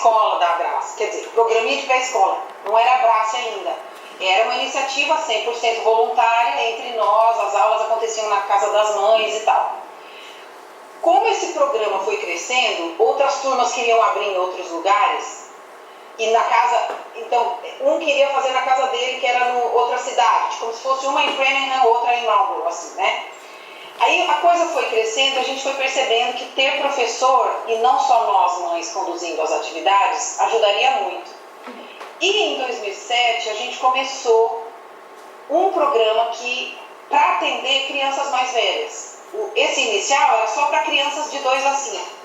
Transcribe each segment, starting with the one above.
pré-escola da Abrace, quer dizer, programinha de pré-escola, não era Abrace ainda. Era uma iniciativa 100% voluntária entre nós, as aulas aconteciam na casa das mães e tal. Como esse programa foi crescendo, outras turmas queriam abrir em outros lugares, e na casa, então, um queria fazer na casa dele, que era em outra cidade, como se fosse uma em Framingham, outra em Marlborough, assim, né? Aí a coisa foi crescendo, a gente foi percebendo que ter professor, e não só nós mães conduzindo as atividades, ajudaria muito. E em 2007 a gente começou um programa para atender crianças mais velhas. Esse inicial era só para crianças de 2 a 5.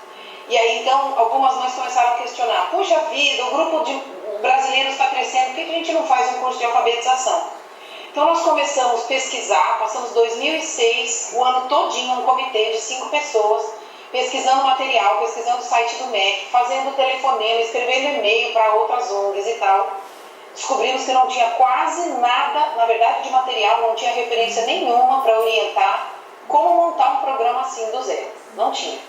E aí então algumas mães começaram a questionar, puxa vida, o grupo de brasileiros está crescendo, por que a gente não faz um curso de alfabetização? Então nós começamos a pesquisar, passamos 2006, o ano todinho, um comitê de 5 pessoas, pesquisando material, pesquisando o site do MEC, fazendo telefonema, escrevendo e-mail para outras ONGs e tal. Descobrimos que não tinha quase nada, na verdade, de material, não tinha referência nenhuma para orientar como montar um programa assim do zero. Não tinha.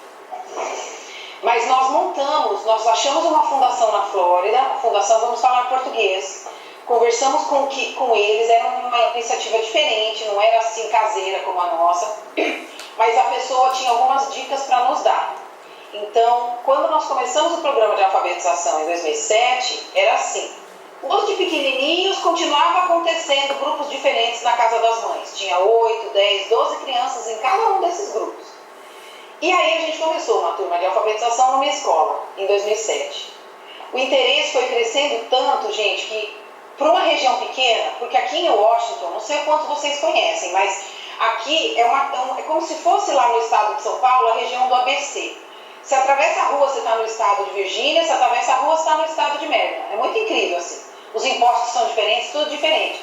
Mas nós achamos uma fundação na Flórida, a fundação Vamos Falar Português, conversamos com eles, era uma iniciativa diferente, não era assim caseira como a nossa, mas a pessoa tinha algumas dicas para nos dar. Então, quando nós começamos o programa de alfabetização em 2007, era assim, os de pequenininhos continuava acontecendo grupos diferentes na casa das mães, tinha 8, 10, 12 crianças em cada um desses grupos. E aí a gente começou uma turma de alfabetização numa escola, em 2007. O interesse foi crescendo tanto, gente, que para uma região pequena, porque aqui em Washington, não sei o quanto vocês conhecem, mas aqui é como se fosse lá no estado de São Paulo, a região do ABC. Se atravessa a rua, você está no estado de Virgínia, se atravessa a rua, você está no estado de Maryland. É muito incrível, assim. Os impostos são diferentes, tudo diferente.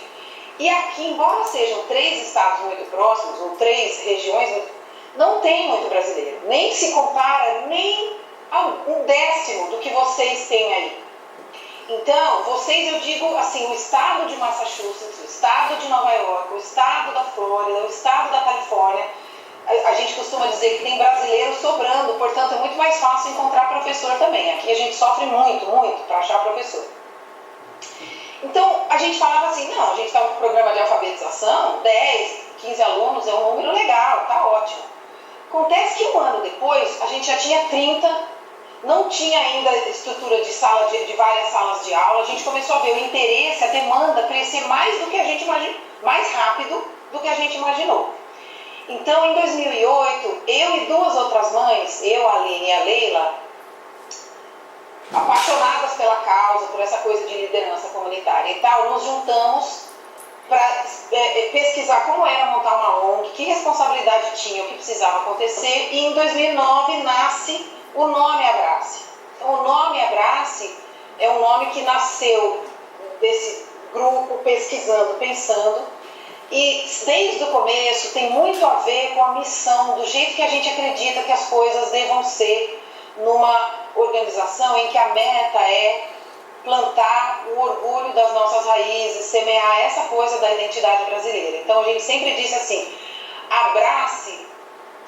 E aqui, embora sejam 3 estados muito próximos, ou 3 regiões, não tem muito brasileiro. Nem se compara, nem a 1/10 do que vocês têm aí. Então, eu digo assim, o estado de Massachusetts, o estado de Nova York, o estado da Flórida, o estado da Califórnia, a gente costuma dizer que tem brasileiro sobrando, portanto é muito mais fácil encontrar professor também. Aqui a gente sofre muito, muito para achar professor. Então, a gente falava assim, não, a gente está com um programa de alfabetização, 10, 15 alunos é um número legal, tá ótimo. Acontece que um ano depois, a gente já tinha 30, não tinha ainda estrutura de várias salas de aula, a gente começou a ver o interesse, a demanda crescer mais do que a gente mais rápido do que a gente imaginou. Então, em 2008, eu e 2 outras mães, eu, a Aline e a Leila, apaixonadas pela causa, por essa coisa de liderança comunitária e tal, nos juntamos para pesquisar como era montar uma ONG, que responsabilidade tinha, o que precisava acontecer, e em 2009 nasce o nome Abrace. Então, o nome Abrace é um nome que nasceu desse grupo pesquisando, pensando, e desde o começo tem muito a ver com a missão, do jeito que a gente acredita que as coisas devam ser numa organização em que a meta é plantar o orgulho das nossas raízes, semear essa coisa da identidade brasileira. Então a gente sempre disse assim, Abrace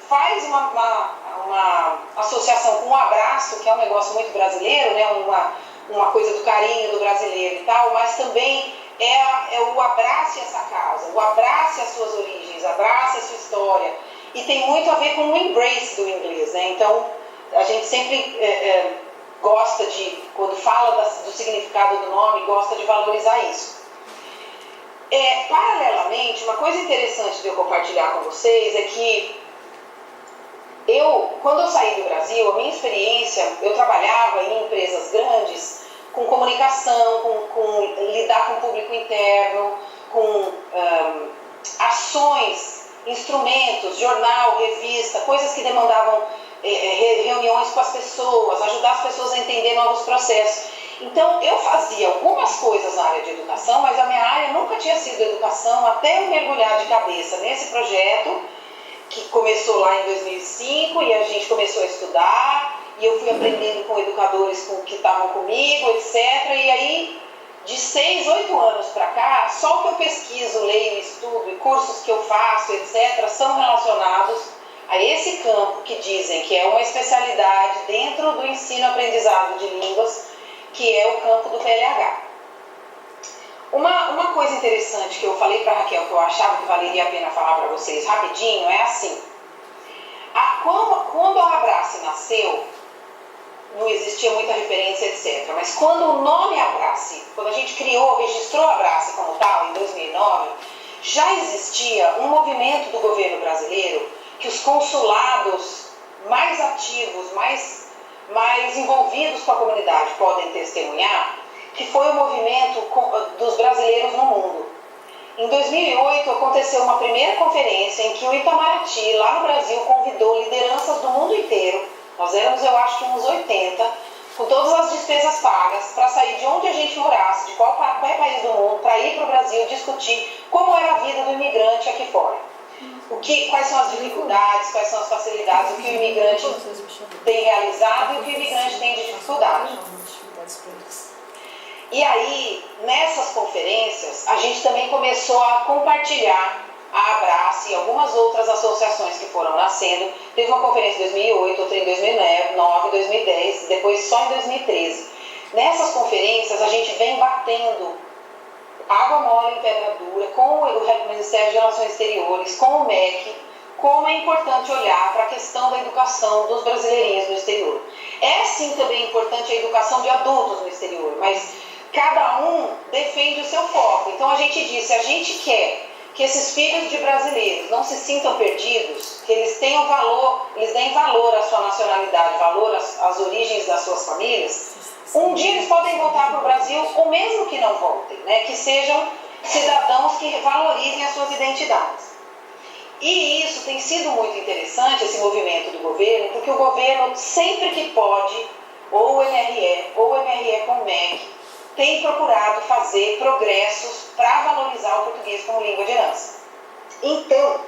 faz uma associação com o abraço, que é um negócio muito brasileiro, né? uma coisa do carinho do brasileiro e tal, mas também é o abrace essa causa, o abrace as suas origens, abrace a sua história. E tem muito a ver com o embrace do inglês, né? Então a gente sempre gosta de, quando fala do significado do nome, gosta de valorizar isso. Paralelamente, uma coisa interessante de eu compartilhar com vocês é que quando eu saí do Brasil, a minha experiência, eu trabalhava em empresas grandes, com comunicação, com lidar com o público interno, com ações, instrumentos, jornal, revista, coisas que demandavam reuniões com as pessoas, ajudar as pessoas a entender novos processos. Então, eu fazia algumas coisas na área de educação, mas a minha área nunca tinha sido educação, até eu mergulhar de cabeça nesse projeto, que começou lá em 2005, e a gente começou a estudar, e eu fui aprendendo com educadores que estavam comigo, etc. E aí, de 6, 8 anos para cá, só o que eu pesquiso, leio, estudo, e cursos que eu faço, etc., são relacionados a esse campo que dizem que é uma especialidade dentro do ensino-aprendizado de línguas, que é o campo do PLH. Uma coisa interessante que eu falei para a Raquel, que eu achava que valeria a pena falar para vocês rapidinho, é assim. Quando a Abrace nasceu, não existia muita referência, etc. Mas quando o nome Abrace, quando a gente registrou a Abrace como tal, em 2009, já existia um movimento do governo brasileiro que os consulados mais ativos, mais envolvidos com a comunidade podem testemunhar, que foi o movimento dos brasileiros no mundo. Em 2008, aconteceu uma primeira conferência em que o Itamaraty, lá no Brasil, convidou lideranças do mundo inteiro. Nós éramos, eu acho que uns 80, com todas as despesas pagas, para sair de onde a gente morasse, de qualquer país do mundo, para ir para o Brasil discutir como era a vida do imigrante aqui fora. Quais são as dificuldades, quais são as facilidades, o que o imigrante tem realizado e o que o imigrante tem de dificuldade. E aí, nessas conferências, a gente também começou a compartilhar a Abrace e algumas outras associações que foram nascendo. Teve uma conferência em 2008, outra em 2009, 2010, depois só em 2013. Nessas conferências, a gente vem batendo água mole em pedra dura com o Ministério de Relações Exteriores, com o MEC, como é importante olhar para a questão da educação dos brasileirinhos no exterior. É sim também importante a educação de adultos no exterior, mas cada um defende o seu foco. Então a gente diz, se a gente quer que esses filhos de brasileiros não se sintam perdidos, que eles tenham valor, eles deem valor à sua nacionalidade, valor às origens das suas famílias, um dia eles podem voltar para o Brasil, ou mesmo que não voltem, né, que sejam cidadãos que valorizem as suas identidades. E isso tem sido muito interessante, esse movimento do governo, porque o governo, sempre que pode, ou o MRE com o MEC, tem procurado fazer progressos para valorizar o português como língua de herança. Então,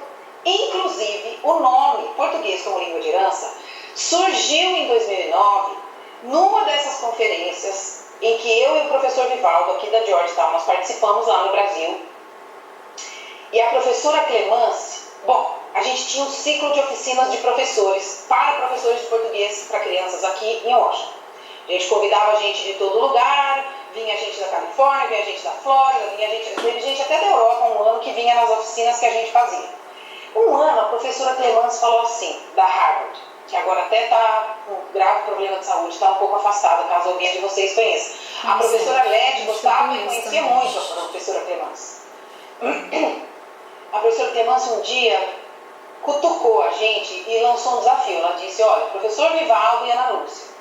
inclusive, o nome português como língua de herança surgiu em 2009, numa dessas conferências em que eu e o professor Vivaldo, aqui da Georgetown, nós participamos lá no Brasil. E a professora Clemence, a gente tinha um ciclo de oficinas de professores, para professores de português para crianças aqui em Washington. A gente convidava gente de todo lugar, vinha gente da Califórnia, vinha gente da Flórida, teve gente até da Europa um ano que vinha nas oficinas que a gente fazia. Um ano a professora Clemence falou assim, da Harvard, que agora até está com um grave problema de saúde, está um pouco afastada, caso alguém de vocês conheça. A professora Led gostava e conhecia muito a professora Clemence. A professora Clemence um dia cutucou a gente e lançou um desafio. Ela disse, olha, professor Vivaldo e Ana Lúcia,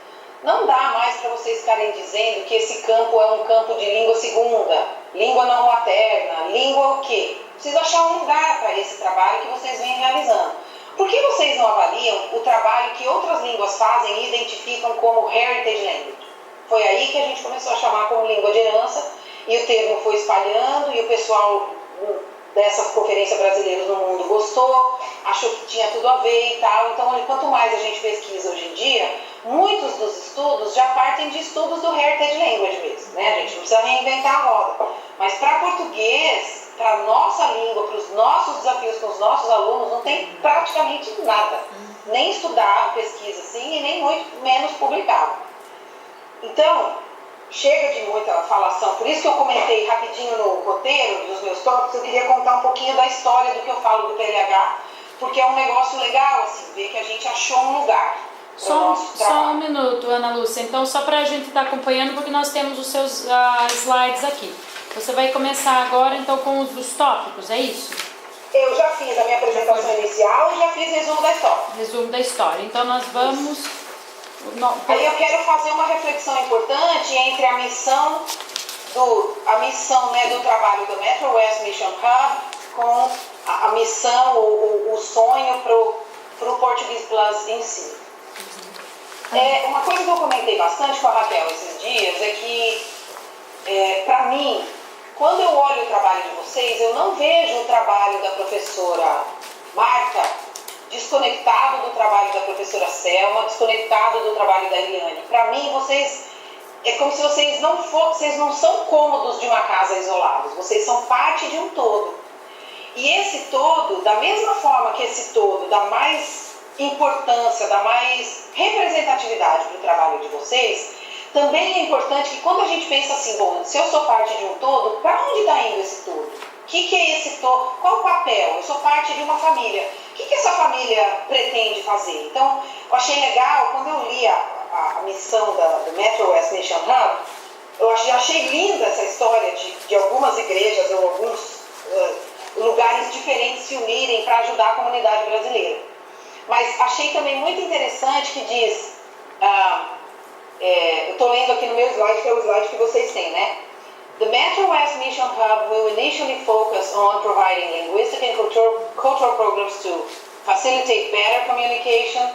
não dá mais para vocês ficarem dizendo que esse campo é um campo de língua segunda, língua não materna, língua o quê? Precisa achar um lugar para esse trabalho que vocês vêm realizando. Por que vocês não avaliam o trabalho que outras línguas fazem e identificam como heritage language? Foi aí que a gente começou a chamar como língua de herança e o termo foi espalhando e o pessoal dessas conferências brasileiras no mundo gostou, achou que tinha tudo a ver e tal. Então, quanto mais a gente pesquisa hoje em dia, muitos dos estudos já partem de estudos do heritage language mesmo, né? A gente não precisa reinventar a roda. Mas para português, para a nossa língua, para os nossos desafios com os nossos alunos, não tem praticamente nada. Nem estudado, pesquisa assim, e nem muito menos publicado. Então, chega de muita falação. Por isso que eu comentei rapidinho no roteiro dos meus tópicos, eu queria contar um pouquinho da história do que eu falo do PLH, porque é um negócio legal, assim, ver que a gente achou um lugar. Só um minuto, Ana Lúcia. Então, só para a gente estar acompanhando, porque nós temos os seus slides aqui. Você vai começar agora, então, com os tópicos, é isso? Eu já fiz a minha apresentação inicial e já fiz resumo da história. Resumo da história. Então, nós vamos... Aí eu quero fazer uma reflexão importante entre a missão né, do trabalho do Metro West Mission Hub com a missão, o sonho para o Portuguese Plus em si. Uma coisa que eu comentei bastante com a Raquel esses dias é que, para mim, quando eu olho o trabalho de vocês, eu não vejo o trabalho da professora Marta desconectado do trabalho da professora Selma, desconectado do trabalho da Eliane. Para mim, é como se vocês não são cômodos de uma casa isolados, vocês são parte de um todo. E esse todo, da mesma forma que esse todo dá mais importância, dá mais representatividade para o trabalho de vocês, também é importante que quando a gente pensa assim, bom, se eu sou parte de um todo, para onde está indo esse todo? O que é esse todo? Qual o papel? Eu sou parte de uma família. O que essa família pretende fazer? Então, eu achei legal, quando eu li a missão do Metro West Mission Hub, eu achei linda essa história de algumas igrejas ou alguns lugares diferentes se unirem para ajudar a comunidade brasileira. Mas achei também muito interessante que diz, eu estou lendo aqui no meu slide, que é o slide que vocês têm, né? The Metro West Mission Hub will initially focus on providing linguistic and cultural programs to facilitate better communication,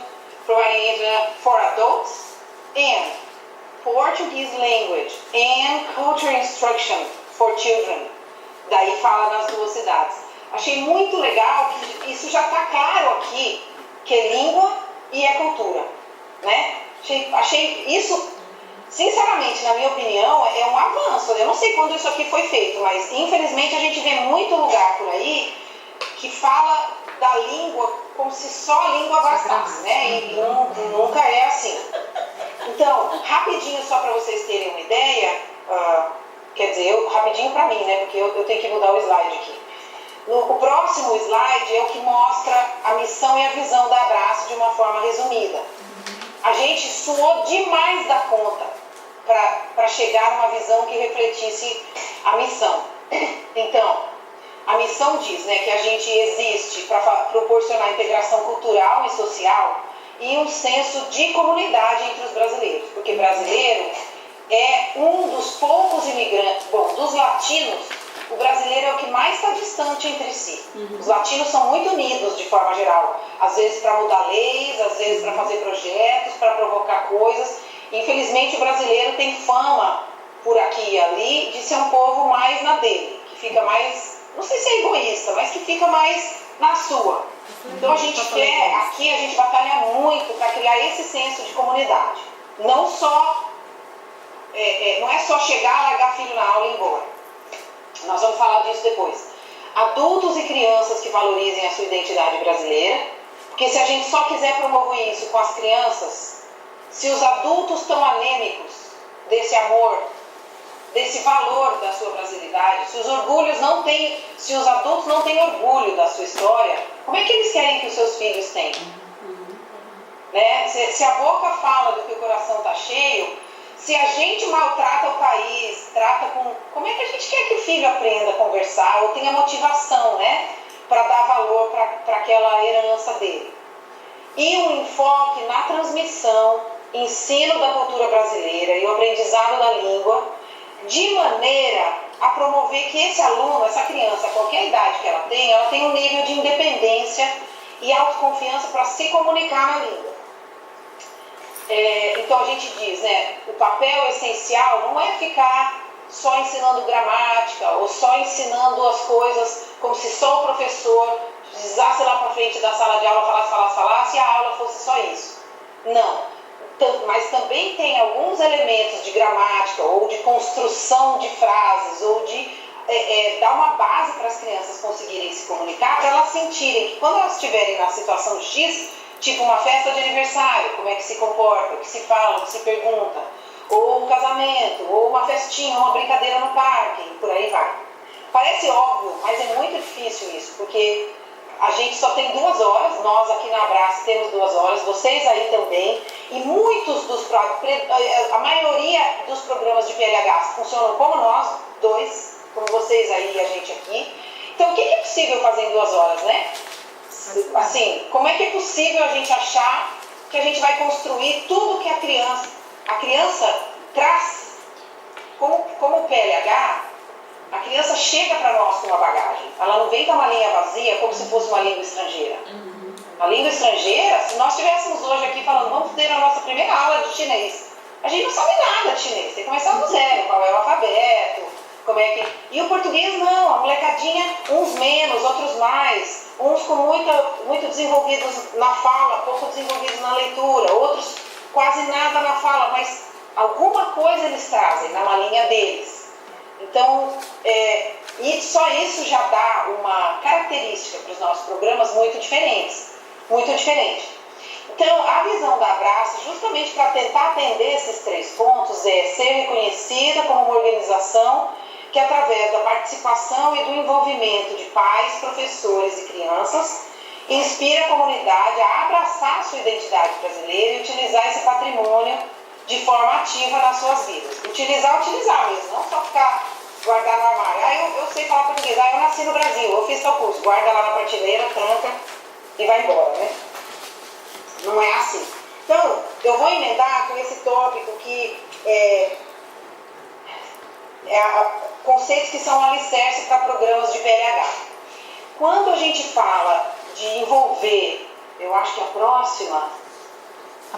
providing internet for adults, and Portuguese language and culture instruction for children. Daí fala nas duas cidades. Achei muito legal que isso já está claro aqui, que é língua e é cultura, né? Achei isso, sinceramente, na minha opinião, é um avanço. Eu não sei quando isso aqui foi feito, mas infelizmente a gente vê muito lugar por aí que fala da língua como se só a língua bastasse, né? E nunca é assim. Então, rapidinho, só para vocês terem uma ideia, quer dizer, rapidinho para mim, né? Porque eu tenho que mudar o slide aqui. O próximo slide é o que mostra a missão e a visão da Abraço de uma forma resumida. A gente suou demais da conta para chegar numa visão que refletisse a missão. Então, a missão diz, né, que a gente existe para proporcionar integração cultural e social e um senso de comunidade entre os brasileiros, porque brasileiro é um dos poucos imigrantes, bom, dos latinos, o brasileiro é o que mais está distante entre si. Os latinos são muito unidos de forma geral, às vezes para mudar leis, às vezes para fazer projetos, para provocar coisas. Infelizmente o brasileiro tem fama por aqui e ali de ser um povo mais na dele, que fica mais, não sei se é egoísta, mas que fica mais na sua. Então a gente quer, aqui a gente batalha muito para criar esse senso de comunidade. Não é só chegar, largar filho na aula e ir embora. Nós vamos falar disso depois. Adultos e crianças que valorizem a sua identidade brasileira, porque se a gente só quiser promover isso com as crianças, se os adultos estão anêmicos desse amor, desse valor da sua brasilidade, se os adultos não têm orgulho da sua história, como é que eles querem que os seus filhos tenham? Né? Se a boca fala do que o coração está cheio, se a gente maltrata o país, como é que a gente quer que o filho aprenda a conversar ou tenha motivação, né, para dar valor para aquela herança dele? E um enfoque na transmissão, ensino da cultura brasileira e o aprendizado da língua, de maneira a promover que esse aluno, essa criança, qualquer idade que ela tem um nível de independência e autoconfiança para se comunicar na língua. Então a gente diz, né, o papel essencial não é ficar só ensinando gramática ou só ensinando as coisas como se só o professor precisasse lá para frente da sala de aula, falasse e a aula fosse só isso. Não, mas também tem alguns elementos de gramática ou de construção de frases ou de dar uma base para as crianças conseguirem se comunicar, para elas sentirem que quando elas estiverem na situação X, tipo uma festa de aniversário, como é que se comporta, o que se fala, o que se pergunta, ou um casamento, ou uma festinha, uma brincadeira no parque, e por aí vai. Parece óbvio, mas é muito difícil isso, porque a gente só tem 2 horas, nós aqui na Abraço temos 2 horas, vocês aí também, e a maioria dos programas de PLH funcionam como nós, 2, como vocês aí e a gente aqui. Então, o que é possível fazer em 2 horas, né? Assim, como é que é possível a gente achar que a gente vai construir tudo que a criança traz como o PLH? A criança chega para nós com uma bagagem, ela não vem com uma linha vazia como se fosse uma língua estrangeira. A língua estrangeira, se nós estivéssemos hoje aqui falando, vamos ter a nossa primeira aula de chinês, a gente não sabe nada de chinês, tem que começar do zero, qual é o alfabeto, E o português não, a molecadinha, uns menos, outros mais, uns com muito desenvolvidos na fala, pouco desenvolvidos na leitura, outros quase nada na fala, mas alguma coisa eles trazem na malinha deles. Então, e só isso já dá uma característica para os nossos programas muito diferente. Então, a visão da Abrace, justamente para tentar atender esses 3 pontos, é ser reconhecida como uma organização que, através da participação e do envolvimento de pais, professores e crianças, inspira a comunidade a abraçar a sua identidade brasileira e utilizar esse patrimônio de forma ativa nas suas vidas. Utilizar mesmo, não só ficar, guardar no armário. Eu sei falar português, eu nasci no Brasil, eu fiz tal curso, guarda lá na prateleira, tranca e vai embora, né? Não é assim. Então, eu vou emendar com esse tópico que conceitos que são alicerces para programas de PLH. Quando a gente fala de envolver, eu acho que a próxima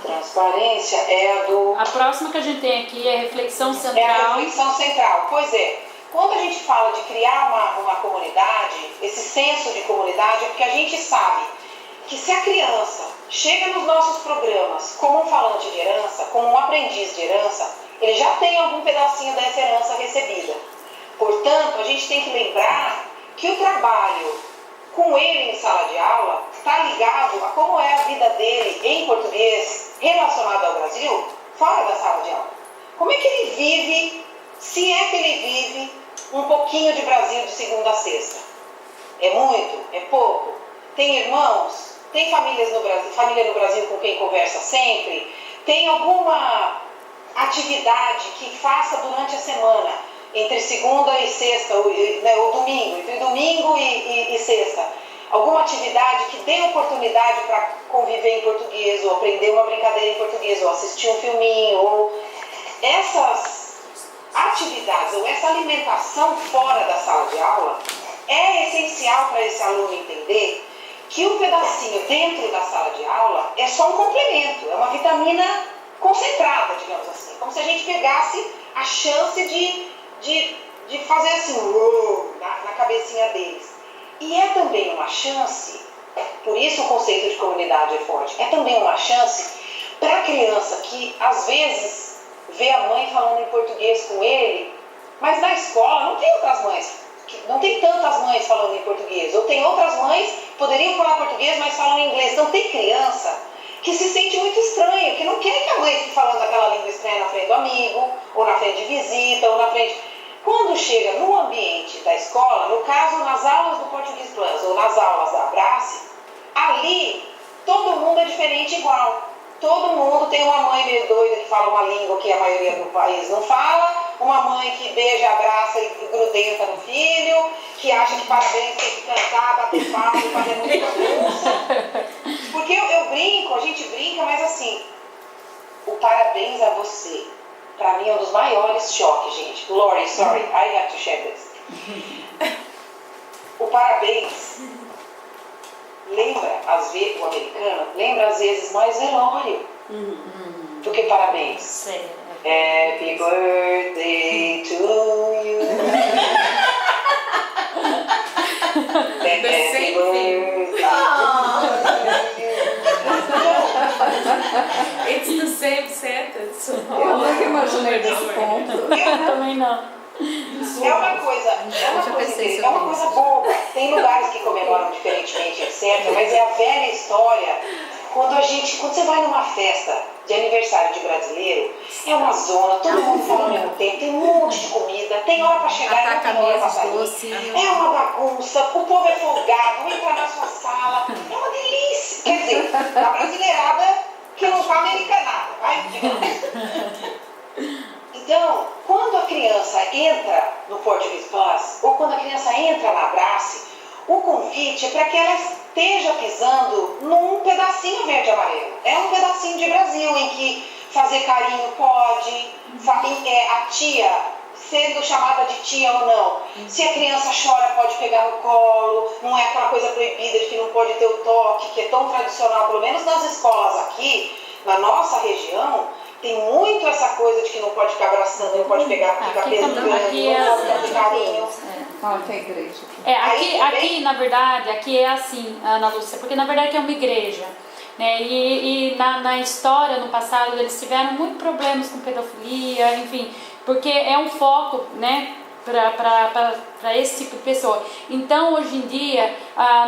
transparência é a do... A próxima que a gente tem aqui é a reflexão central. É a reflexão central, pois é. Quando a gente fala de criar uma comunidade, esse senso de comunidade, é porque a gente sabe que se a criança chega nos nossos programas como um falante de herança, como um aprendiz de herança, ele já tem algum pedacinho dessa herança recebida. Portanto, a gente tem que lembrar que o trabalho com ele em sala de aula está ligado a como é a vida dele em português relacionado ao Brasil, fora da sala de aula. Como é que ele vive, se é que ele vive um pouquinho de Brasil de segunda a sexta? É muito? É pouco? Tem irmãos? Tem família no Brasil com quem conversa sempre? Tem alguma atividade que faça durante a semana, entre segunda e sexta, ou domingo, entre domingo e sexta? Alguma atividade que dê oportunidade para conviver em português, ou aprender uma brincadeira em português, ou assistir um filminho, ou essas atividades, ou essa alimentação fora da sala de aula, é essencial para esse aluno entender que o pedacinho dentro da sala de aula é só um complemento, é uma vitamina concentrada, digamos assim, como se a gente pegasse a chance de fazer assim, na cabecinha deles. E é também uma chance, por isso o conceito de comunidade é forte, é também uma chance para a criança que às vezes vê a mãe falando em português com ele, mas na escola não tem outras mães. Não tem tantas mães falando em português, ou tem outras mães que poderiam falar português, mas falam inglês. Então tem criança que se sente muito estranho, que não quer que a mãe fique falando aquela língua estranha na frente do amigo, ou na frente de visita, ou na frente... Quando chega no ambiente da escola, no caso nas aulas do Português Plus, ou nas aulas da Abrace, ali todo mundo é diferente igual. Todo mundo tem uma mãe meio doida que fala uma língua que a maioria do país não fala, uma mãe que beija, abraça e grudenta no filho, que acha que parabéns tem que cantar, bater palma e fazer muita bagunça. Porque eu brinco, a gente brinca, mas assim, o parabéns a você, pra mim é um dos maiores choques, gente. Lori, sorry, I have to share this. O parabéns lembra, às vezes, o americano, lembra às vezes mais velório do que parabéns. Sério. Happy birthday to you. Happy birthday to you. It's the same sentence. Eu nunca imaginei desse ponto. Eu também não. É uma coisa boba. Tem lugares que comemoram diferentemente, etc. Mas é a velha história. Quando você vai numa festa de aniversário de brasileiro, é uma zona, todo mundo fala ao mesmo tempo, tem um monte de comida, tem hora para chegar e não tem hora para sair. É uma bagunça, o povo é folgado, entra na sua sala, é uma delícia. Quer dizer, a brasileirada que não tá americanada, vai, digamos. Então, quando a criança entra no Português Plus, ou quando a criança entra na Abrace, o convite é para que ela esteja pisando num pedacinho verde e amarelo. É um pedacinho de Brasil em que fazer carinho pode, a tia, sendo chamada de tia ou não. Se a criança chora, pode pegar no colo, não é aquela coisa proibida de que não pode ter o toque, que é tão tradicional, pelo menos nas escolas aqui, na nossa região, tem muito essa coisa de que não pode ficar abraçando, não pode ficar pegando, não pode fazer carinho. Fala que é igreja. Aqui, na verdade, aqui é assim, Ana Lúcia, porque na verdade é uma igreja, né? E na história, no passado, eles tiveram muitos problemas com pedofilia, enfim, porque é um foco, né? para esse tipo de pessoa. Então, hoje em dia,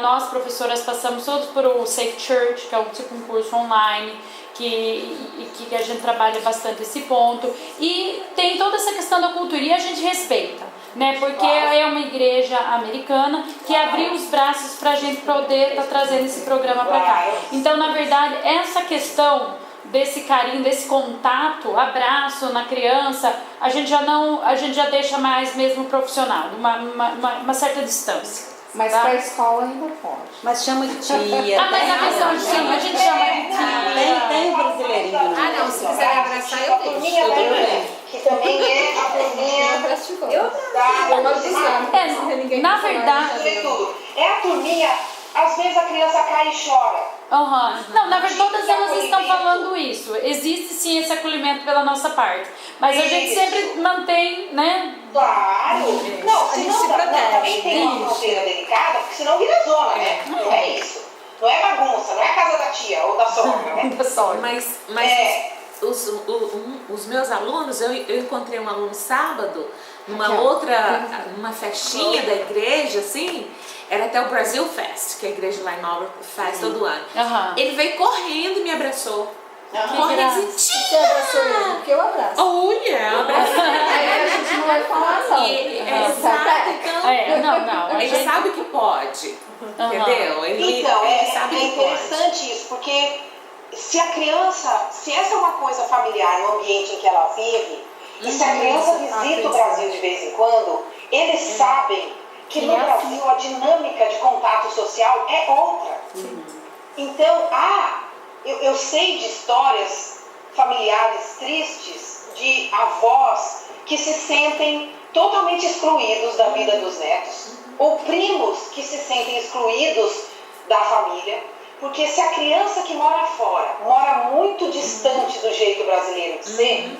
nós professoras passamos todos por o Safe Church, que é um curso online, que a gente trabalha bastante esse ponto. E tem toda essa questão da cultura, e a gente respeita, né? Porque é uma igreja americana que abriu os braços para a gente poder estar trazendo esse programa para cá. Então, na verdade, essa questão desse carinho, desse contato, abraço na criança, a gente já deixa mais mesmo profissional, uma certa distância. Mas tá? para a escola ainda pode. Mas chama de tia. Mas a questão de sim, a gente chama de tia. Tem brasileirinho. Não, se quiser abraçar, eu deixo. Turminha da igreja, que também é a turminha Na verdade, é a turminha, às vezes a criança cai e chora. Não, na verdade todas elas estão falando isso. Existe sim esse acolhimento pela nossa parte, mas a gente sempre mantém, né? Claro. Não, A gente senão se protege. também tem uma fronteira delicada, porque senão vira zona, né? Não é isso. Não é bagunça, não é a casa da tia ou da sogra, né? Mas os meus alunos, eu encontrei um aluno sábado, numa festinha da igreja, assim, era até o Brasil Fest, que a igreja lá em Malvern faz todo ano. Ele veio correndo e me abraçou. Correndo e disse, Você abraçou ele, porque eu abraço. oh yeah, abraçou. Aí a gente não vai falar não. Exato, então A ele gente... sabe que pode, entendeu? Ele sabe que pode. Interessante isso, porque se essa é uma coisa familiar no ambiente em que ela vive, e se a criança visita o Brasil de vez em quando, eles sabem que no Brasil a dinâmica de contato social é outra. Então, eu sei de histórias familiares tristes de avós que se sentem totalmente excluídos da vida dos netos, ou primos que se sentem excluídos da família, porque se a criança que mora fora mora muito distante do jeito brasileiro de ser,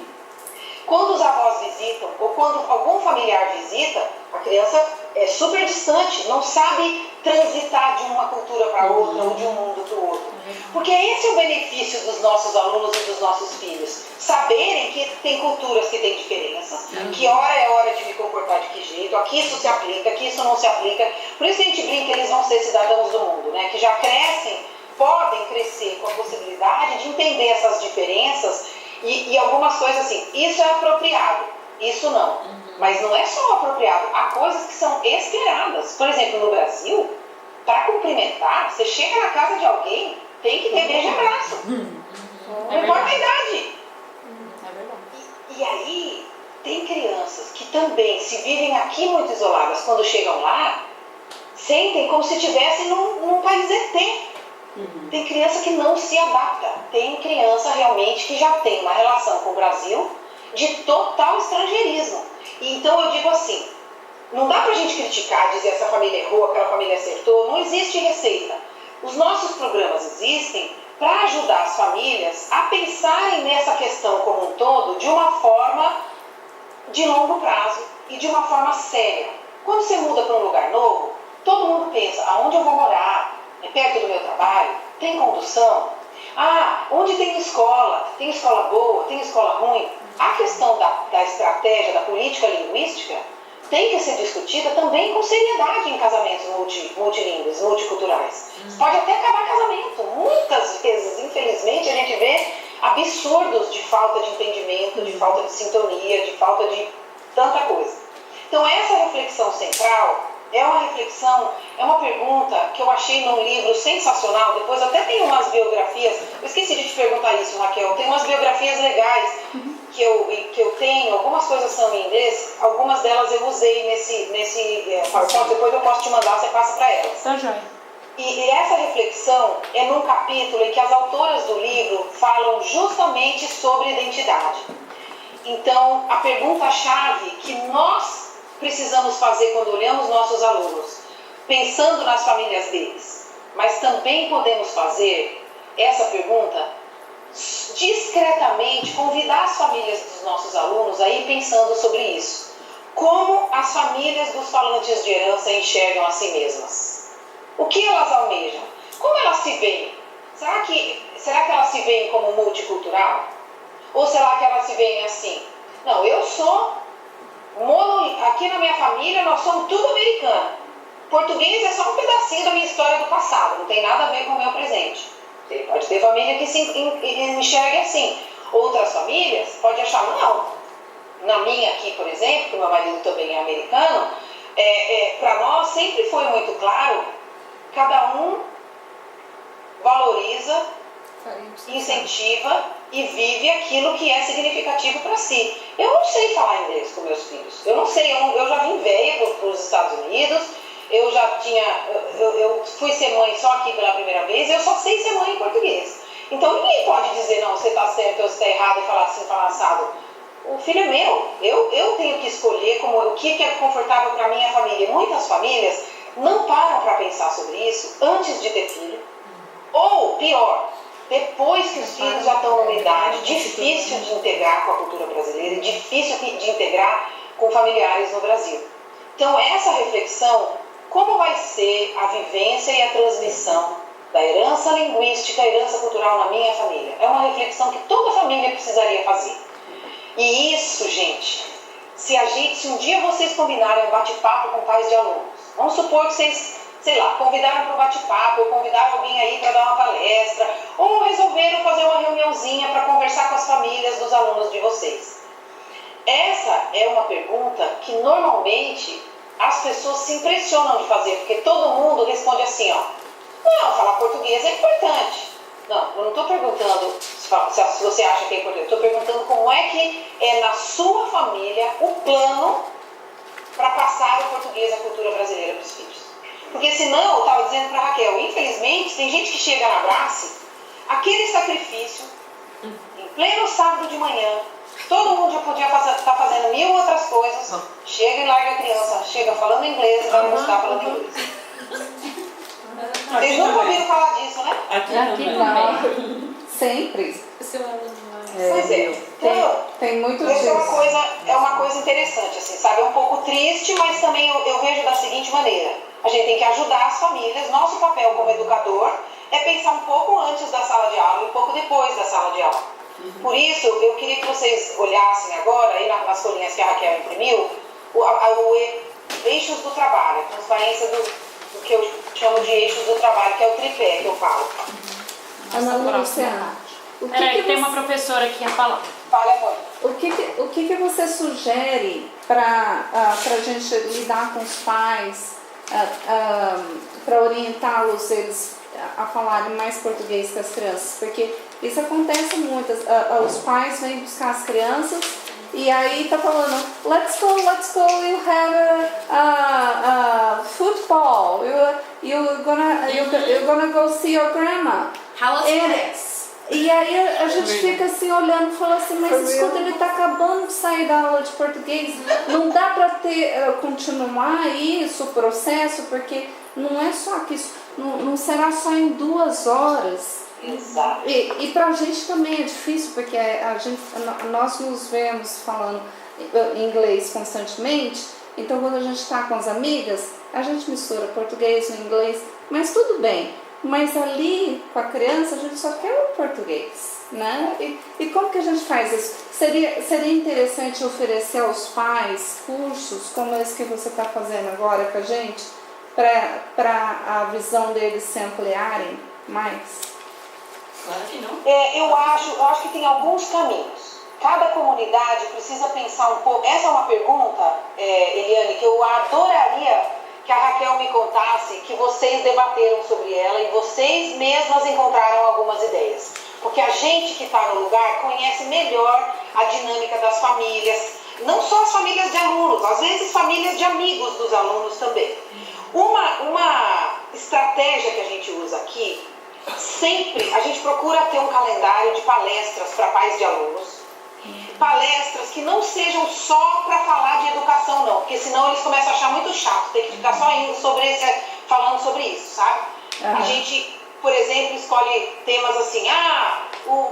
quando os avós visitam, ou quando algum familiar visita, a criança é super distante, não sabe transitar de uma cultura para outra ou de um mundo para o outro. Porque esse é o benefício dos nossos alunos e dos nossos filhos. Saberem que tem culturas que têm diferenças, que hora é hora de me comportar de que jeito, aqui isso se aplica, aqui isso não se aplica. Por isso a gente brinca que eles vão ser cidadãos do mundo, né? Que já podem crescer com a possibilidade de entender essas diferenças e algumas coisas assim, isso é apropriado, isso não. Mas não é só apropriado, há coisas que são esperadas. Por exemplo, no Brasil, para cumprimentar, você chega na casa de alguém, tem que ter beijo e abraço. Não importa a idade. E aí, tem crianças que também, se vivem aqui muito isoladas, quando chegam lá, sentem como se estivessem num país ET. Tem criança que não se adapta. Tem criança realmente que já tem uma relação com o Brasil de total estrangeirismo. Então eu digo assim, não dá pra gente criticar, dizer essa família errou, aquela família acertou, não existe receita. Os nossos programas existem para ajudar as famílias a pensarem nessa questão como um todo de uma forma de longo prazo e de uma forma séria. Quando você muda para um lugar novo, todo mundo pensa, aonde eu vou morar? É perto do meu trabalho? Tem condução? Onde tem escola boa, tem escola ruim? A questão da estratégia, da política linguística, tem que ser discutida também com seriedade em casamentos multilingües, multiculturais. Pode até acabar casamento. Muitas vezes, infelizmente, a gente vê absurdos de falta de entendimento, de falta de sintonia, de falta de tanta coisa. Então, essa reflexão central é uma pergunta que eu achei num livro sensacional. Depois até tem umas biografias, eu esqueci de te perguntar isso, Raquel, tem umas biografias legais que eu tenho, algumas coisas são em inglês, algumas delas eu usei nesse PowerPoint, depois eu posso te mandar, você passa para elas. Tá joia. E essa reflexão é num capítulo em que as autoras do livro falam justamente sobre identidade. Então, a pergunta-chave que nós precisamos fazer quando olhamos nossos alunos, pensando nas famílias deles, mas também podemos fazer essa pergunta discretamente, convidar as famílias dos nossos alunos a ir pensando sobre isso. Como as famílias dos falantes de herança enxergam a si mesmas? O que elas almejam? Como elas se veem? Será que elas se veem como multicultural? Ou será que elas se veem assim? Não, eu sou aqui na minha família nós somos tudo americano. Português é só um pedacinho da minha história do passado, não tem nada a ver com o meu presente. Pode ter família que se enxergue assim. Outras famílias podem achar, não. Na minha aqui, por exemplo, que meu marido também é americano, para nós sempre foi muito claro, cada um valoriza, incentiva e vive aquilo que é significativo para si. Eu não sei falar inglês com meus filhos. Eu não sei, eu já vim velha para os Estados Unidos, eu fui ser mãe só aqui pela primeira vez, eu só sei ser mãe em português. Então ninguém pode dizer, não, você está certo ou você está errado e falar assim, falar assado. O filho é meu, eu tenho que escolher o que é confortável para a minha família. Muitas famílias não param para pensar sobre isso antes de ter filho. Ou, pior, depois que os filhos já estão numa idade difícil de integrar com a cultura brasileira, difícil de integrar com familiares no Brasil. Então, essa reflexão, como vai ser a vivência e a transmissão da herança linguística, herança cultural na minha família? É uma reflexão que toda família precisaria fazer. E isso, gente, se um dia vocês combinarem um bate-papo com pais de alunos, vamos supor que vocês, sei lá, convidaram para um bate-papo, ou convidaram alguém aí para dar uma palestra, ou resolveram fazer uma reuniãozinha para conversar com as famílias dos alunos de vocês. Essa é uma pergunta que normalmente as pessoas se impressionam de fazer, porque todo mundo responde assim, ó, não, falar português é importante. Não, eu não estou perguntando se você acha que é importante, eu estou perguntando como é que é na sua família o plano para passar o português, a cultura brasileira para os filhos. Porque senão, eu estava dizendo para a Raquel, infelizmente, tem gente que chega na Brace, aquele sacrifício, em pleno sábado de manhã, todo mundo já podia estar fazendo 1000 outras coisas, chega e larga a criança, chega falando inglês e vai buscar falando inglês. Vocês nunca ouviram falar disso, né? Aqui também. Sempre. Pois é. Então, tem muito isso disso. É uma coisa interessante, assim, sabe? É um pouco triste, mas também eu vejo da seguinte maneira. A gente tem que ajudar as famílias. Nosso papel como educador é pensar um pouco antes da sala de aula e um pouco depois da sala de aula. Por isso, eu queria que vocês olhassem agora, aí nas folhinhas que a Raquel imprimiu, o eixos do trabalho, a transparência do que eu chamo de eixos do trabalho, que é o tripé que eu falo. Ana Luciana, Peraí, tem uma professora aqui a falar. Fala, amor. O que você sugere para a gente lidar com os pais, para orientá-los eles a falarem mais português com as crianças? Porque isso acontece muito, os pais vêm buscar as crianças e aí tá falando, let's go, you have a football, you're gonna go see your grandma. How was this? E aí a gente fica assim olhando e fala assim, mas escuta, ele tá acabando de sair da aula de português, não dá para continuar isso, o processo, porque não é só que isso, não será só em 2 horas. Exato. E pra gente também é difícil, porque nós nos vemos falando inglês constantemente, então quando a gente está com as amigas, a gente mistura português e inglês, mas tudo bem. Mas ali, com a criança, a gente só quer o português, né? E como que a gente faz isso? Seria interessante oferecer aos pais cursos como esse que você está fazendo agora com a gente, para a visão deles se ampliarem mais? Claro que não. Eu acho que tem alguns caminhos. Cada comunidade precisa pensar um pouco. Essa é uma pergunta, Eliane, que eu adoraria que a Raquel me contasse, que vocês debateram sobre ela e vocês mesmas encontraram algumas ideias. Porque a gente que está no lugar conhece melhor a dinâmica das famílias, não só as famílias de alunos, às vezes famílias de amigos dos alunos também. Uma estratégia que a gente usa aqui, sempre a gente procura ter um calendário de palestras para pais de alunos, palestras que não sejam só para falar de educação não, porque senão eles começam a achar muito chato, tem que ficar só indo falando sobre isso, sabe? A gente, por exemplo, escolhe temas assim, a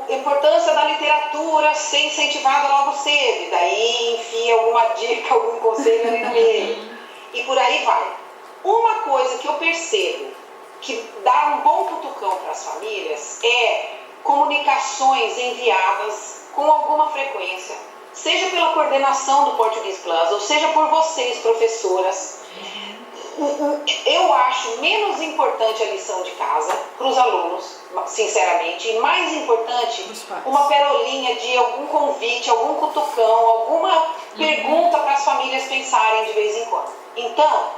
importância da literatura ser incentivada logo cedo, e daí enfia alguma dica, algum conselho ali no meio, e por aí vai. Uma coisa que eu percebo que dá um bom cutucão para as famílias é comunicações enviadas com alguma frequência seja pela coordenação do Português Plus, ou seja por vocês, professoras, eu acho menos importante a lição de casa para os alunos, sinceramente, e mais importante uma perolinha de algum convite, algum cutucão, alguma pergunta para as famílias pensarem de vez em quando. Então,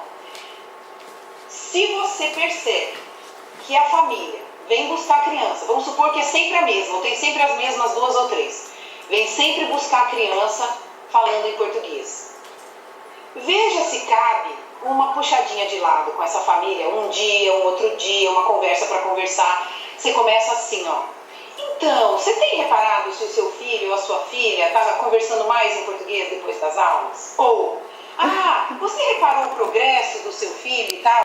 se você percebe que a família vem buscar a criança, vamos supor que é sempre a mesma, ou tem sempre as mesmas 2 ou 3, vem sempre buscar a criança falando em português. Veja se cabe uma puxadinha de lado com essa família, um dia, um outro dia, uma conversa para conversar. Você começa assim, ó. Então, você tem reparado se o seu filho ou a sua filha estava conversando mais em português depois das aulas? Ou, você reparou o progresso do seu filho e tal?